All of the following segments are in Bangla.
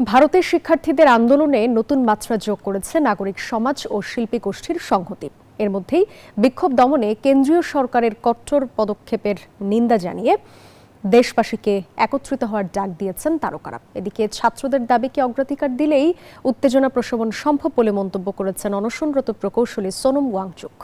ভারতের শিক্ষার্থীদের আন্দোলনে নতুন মাত্রা যোগ করেছে নাগরিক সমাজ ও শিল্পী গোষ্ঠীর সংহতি। এর মধ্যেই বিক্ষোভ দমনে কেন্দ্রীয় সরকারের কঠোর পদক্ষেপের নিন্দা জানিয়ে দেশবাসীকে একত্রিত হওয়ার ডাক দিয়েছেন তারকারা। এদিকে ছাত্রদের দাবিকে অগ্রাধিকার দিলেই উত্তেজনা প্রশমন সম্ভব বলে মন্তব্য করেছেন অনশনরত প্রকৌশলী সোনম ওয়াংচুক।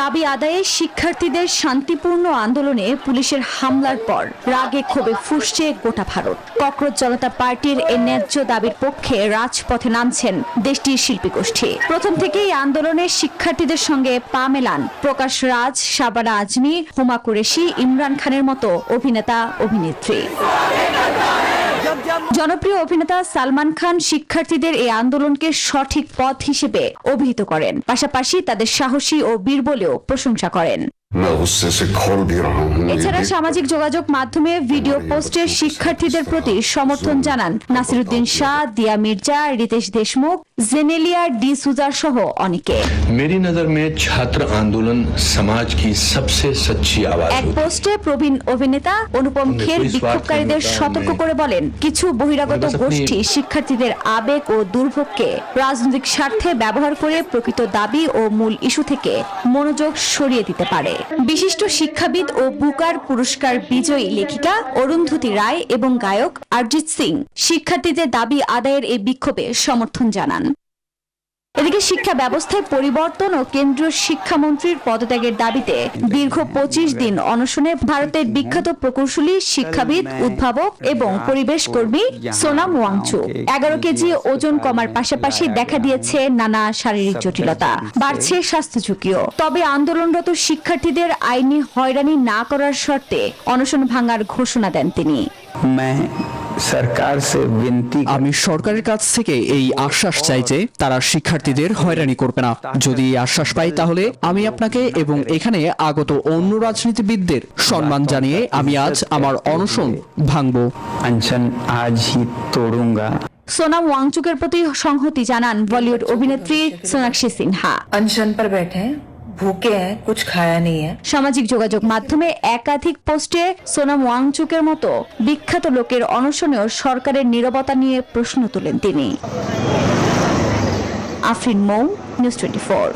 দাবি আদায়ে শিক্ষার্থীদের শান্তিপূর্ণ আন্দোলনে পুলিশের হামলার পর রাগে ক্ষোভে ফুঁসছে গোটা ভারত। ককরোচ জনতা পার্টির এই ন্যায্য দাবির পক্ষে রাজপথে নামছেন দেশটির শিল্পী গোষ্ঠী। প্রথম থেকেই আন্দোলনে শিক্ষার্থীদের সঙ্গে পা মেলান প্রকাশ রাজ, শাবানা আজমি, হুমা কুরেশি, ইমরান খানের মতো অভিনেতা অভিনেত্রী। জনপ্রিয় অভিনেতা সালমান খান শিক্ষার্থীদের এই আন্দোলনকে সঠিক পথ হিসেবে অভিহিত করেন, পাশাপাশি তাদের সাহসী ও বীর বলেও প্রশংসা করেন। এছাড়া সামাজিক যোগাযোগ মাধ্যমে ভিডিও পোস্টে শিক্ষার্থীদের প্রতি সমর্থন জানান নাসিরুদ্দিন শাহ, দিয়া মির্জা, রিতেশ দেশমুখ, জেনেলিয়া ডি সুজার সহ অনেকে। मेरी नजर में छात्र आंदोलन समाज की सबसे सच्ची आवाज। এক পোস্টে প্রবীণ অভিনেতা অনুপম খের বিক্ষোভকারীদের সতর্ক করে বলেন, কিছু বহিরাগত গোষ্ঠী শিক্ষার্থীদের আবেগ ও দুর্ভোগকে রাজনৈতিক স্বার্থে ব্যবহার করে প্রকৃত দাবি ও মূল ইস্যু থেকে মনোযোগ সরিয়ে দিতে পারে। বিশিষ্ট শিক্ষাবিদ ও বুকার পুরস্কার বিজয়ী লেখিকা অরুন্ধতী রায় এবং গায়ক অরিজিৎ সিং শিক্ষার্থীদের দাবি আদায়ের এই বিক্ষোভে সমর্থন জানান। এদিকে শিক্ষা ব্যবস্থায় পরিবর্তন ও কেন্দ্রীয় শিক্ষামন্ত্রীর পদত্যাগের দাবিতে দীর্ঘ 25 দিন অনশনে ভারতের বিখ্যাত প্রকৌশলী, শিক্ষাবিদ, উদ্ভাবক এবং পরিবেশ কর্মী সোনাম ওয়াংচুক। 11 কেজি ওজন কমার পাশাপাশি দেখা দিয়েছে নানা শারীরিক জটিলতা, বাড়ছে স্বাস্থ্য ঝুঁকিও। তবে আন্দোলনরত শিক্ষার্থীদের আইনি হয়রানি না করার শর্তে অনশন ভাঙার ঘোষণা দেন তিনি। আমি সরকারের কাছ থেকে এই আশ্বাস চাই যে তারা শিক্ষার্থীদের হয়রানি করবে না। যদি এই আশ্বাস পাই তাহলে আমি আপনাকে এবং এখানে আগত অন্য রাজনীতিবিদদের সম্মান জানিয়ে আমি আজ আমার অনশন ভাঙব। সোনাম ওয়াংচুকের প্রতি সংহতি জানান বলিউড অভিনেত্রী সোনাক্ষী সিনহা। अनशन पर बैठे हैं, भूखे हैं, कुछ खाया नहीं है। সামাজিক যোগাযোগ মাধ্যমে একাধিক পোস্টে সোনাম ওয়াংচুকের মতো বিখ্যাত লোকের অনশনেও সরকারের নীরবতা নিয়ে প্রশ্ন তোলেন তিনি। আফরিন মৌ, নিউজ 24।